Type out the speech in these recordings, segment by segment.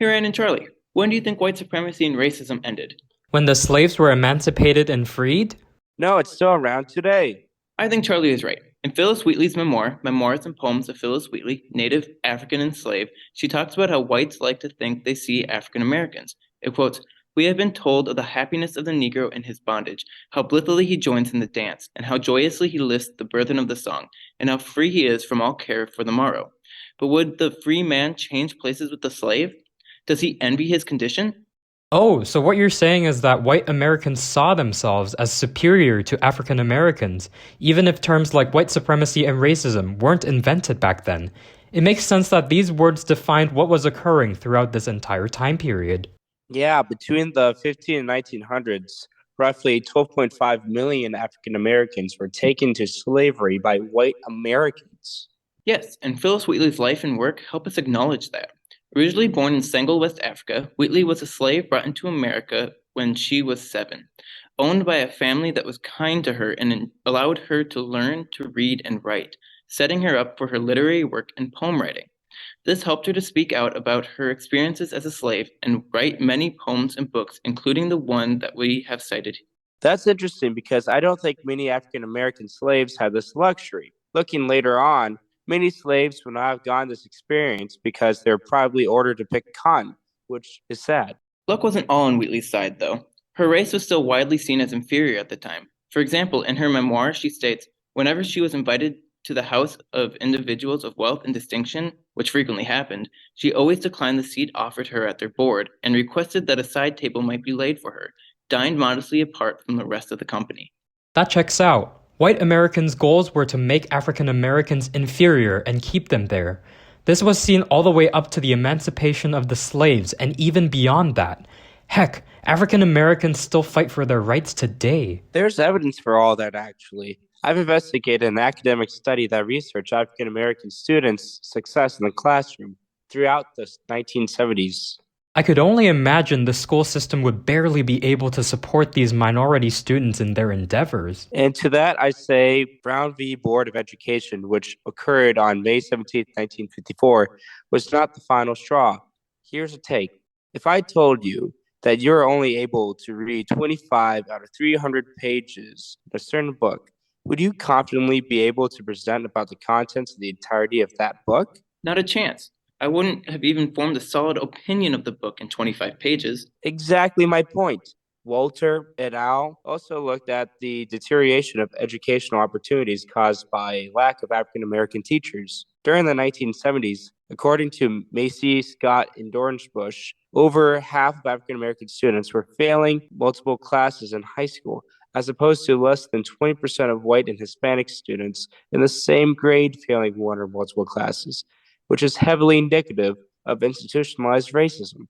Hey Ryan and Charlie, when do you think white supremacy and racism ended? When the slaves were emancipated and freed? No, it's still around today. I think Charlie is right. In Phyllis Wheatley's memoir, Memoirs and Poems of Phyllis Wheatley, Native African Enslaved, she talks about how whites like to think they see African Americans. It quotes, "We have been told of the happiness of the Negro in his bondage, how blithely he joins in the dance, and how joyously he lifts the burthen of the song, and how free he is from all care for the morrow. But would the free man change places with the slave? Does he envy his condition? Oh, so what you're saying is that white Americans saw themselves as superior to African Americans, even if terms like white supremacy and racism weren't invented back then. It makes sense that these words defined what was occurring throughout this entire time period. Yeah, between the 15 and 1900s, roughly 12.5 million African Americans were taken to slavery by white Americans. Yes, and Phyllis Wheatley's life and work help us acknowledge that. Originally born in Senegal, West Africa, Wheatley was a slave brought into America when she was 7, owned by a family that was kind to her and allowed her to learn to read and write, setting her up for her literary work and poem writing. This helped her to speak out about her experiences as a slave and write many poems and books, including the one that we have cited. That's interesting because I don't think many African American slaves had this luxury. Looking later on, many slaves would not have gotten this experience because they were probably ordered to pick cotton, which is sad. Luck wasn't all on Wheatley's side, though. Her race was still widely seen as inferior at the time. For example, in her memoir, she states, whenever she was invited to the house of individuals of wealth and distinction, which frequently happened, she always declined the seat offered her at their board and requested that a side table might be laid for her, dined modestly apart from the rest of the company. That checks out. White Americans' goals were to make African Americans inferior and keep them there. This was seen all the way up to the emancipation of the slaves and even beyond that. Heck, African Americans still fight for their rights today. There's evidence for all that, actually. I've investigated an academic study that researched African American students' success in the classroom throughout the 1970s. I could only imagine the school system would barely be able to support these minority students in their endeavors. And to that, I say Brown v. Board of Education, which occurred on May 17, 1954, was not the final straw. Here's a take. If I told you that you're only able to read 25 out of 300 pages in a certain book, would you confidently be able to present about the contents of the entirety of that book? Not a chance. I wouldn't have even formed a solid opinion of the book in 25 pages. Exactly my point. Walter et al. Also looked at the deterioration of educational opportunities caused by a lack of African American teachers. During the 1970s, according to Macy, Scott, and Dornbush, over half of African American students were failing multiple classes in high school, as opposed to less than 20% of white and Hispanic students in the same grade failing one or multiple classes, which is heavily indicative of institutionalized racism.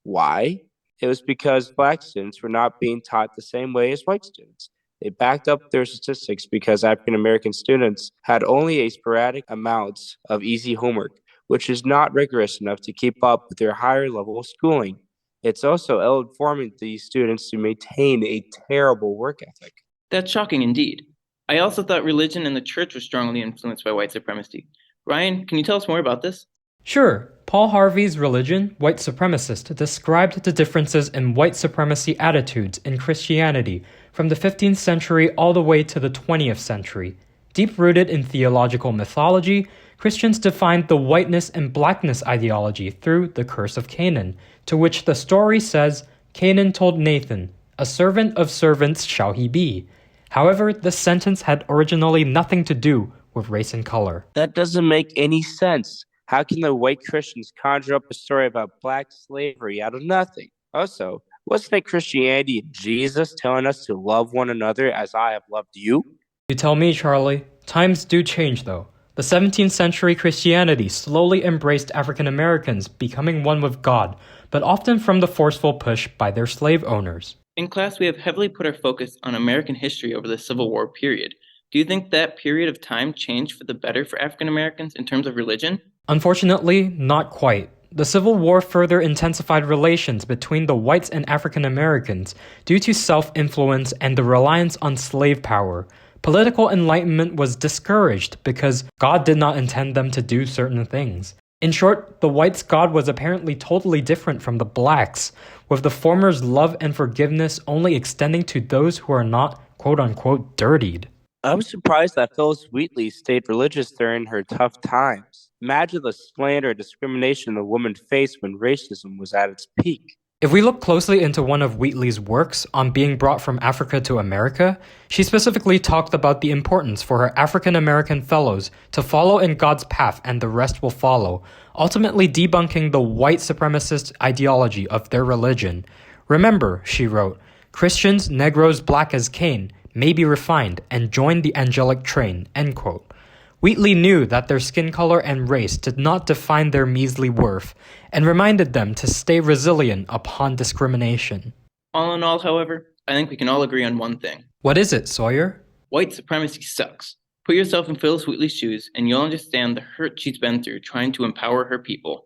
Why? It was because Black students were not being taught the same way as white students. They backed up their statistics because African American students had only a sporadic amounts of easy homework, which is not rigorous enough to keep up with their higher level of schooling. It's also ill-informing these students to maintain a terrible work ethic. That's shocking indeed. I also thought religion and the church were strongly influenced by white supremacy. Ryan, can you tell us more about this? Sure, Paul Harvey's Religion, White Supremacist described the differences in white supremacy attitudes in Christianity from the 15th century all the way to the 20th century. Deep-rooted in theological mythology, Christians defined the whiteness and blackness ideology through the curse of Canaan, to which the story says, Canaan told Nathan, "A servant of servants shall he be." However, the sentence had originally nothing to do with race and color. That doesn't make any sense. How can the white Christians conjure up a story about black slavery out of nothing? Also, wasn't it Christianity and Jesus telling us to love one another as I have loved you? You tell me, Charlie. Times do change, though. The 17th century Christianity slowly embraced African Americans becoming one with God, but often from the forceful push by their slave owners. In class, we have heavily put our focus on American history over the Civil War period. Do you think that period of time changed for the better for African Americans in terms of religion? Unfortunately, not quite. The Civil War further intensified relations between the whites and African Americans due to self-influence and the reliance on slave power. Political enlightenment was discouraged because God did not intend them to do certain things. In short, the whites' God was apparently totally different from the blacks', with the former's love and forgiveness only extending to those who are not quote-unquote dirtied. I'm surprised that Phyllis Wheatley stayed religious during her tough times. Imagine the slander and discrimination the woman faced when racism was at its peak. If we look closely into one of Wheatley's works on being brought from Africa to America, she specifically talked about the importance for her African American fellows to follow in God's path and the rest will follow, ultimately debunking the white supremacist ideology of their religion. Remember, she wrote, Christians, Negroes black as Cain, may be refined and join the angelic train, end quote. Wheatley knew that their skin color and race did not define their measly worth, and reminded them to stay resilient upon discrimination. All in all, however, I think we can all agree on one thing. What is it, Sawyer? White supremacy sucks. Put yourself in Phyllis Wheatley's shoes, and you'll understand the hurt she's been through trying to empower her people.